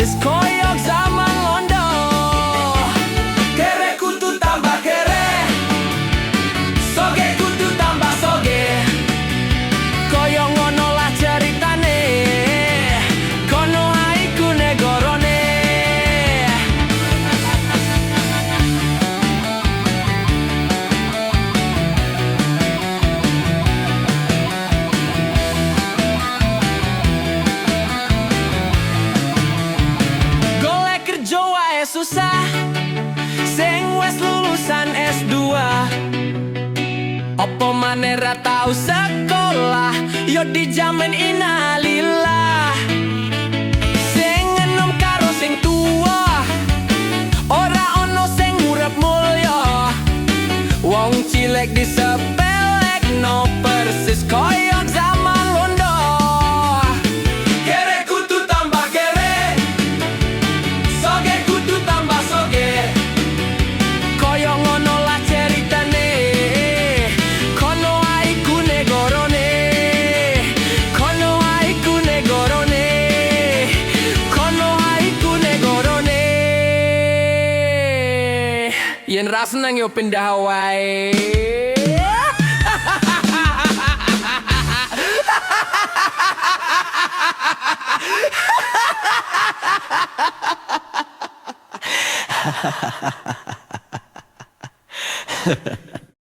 persis koyok zaman londo. Kere kutu tambah kere, soge kutu tambah soge. Koyok ngono lah ceritane, kono haiku negorone. Golek kerja wae susah, sing wes lulusan S2. Opo maneh ra tau sekolah, yo dijamin innalillah. Sing enom karo sing tua, ora ono sing urip mulya. Wong cilik disepelekno persis koyok zaman londo. Kere kutu tambah kere, soge kutu tambah soge. Koyok ngono lah ceritane, kono haiku negorone. Kono haiku negorone, kono haiku negorone. Yen ra seneng yo pindah wae. Ha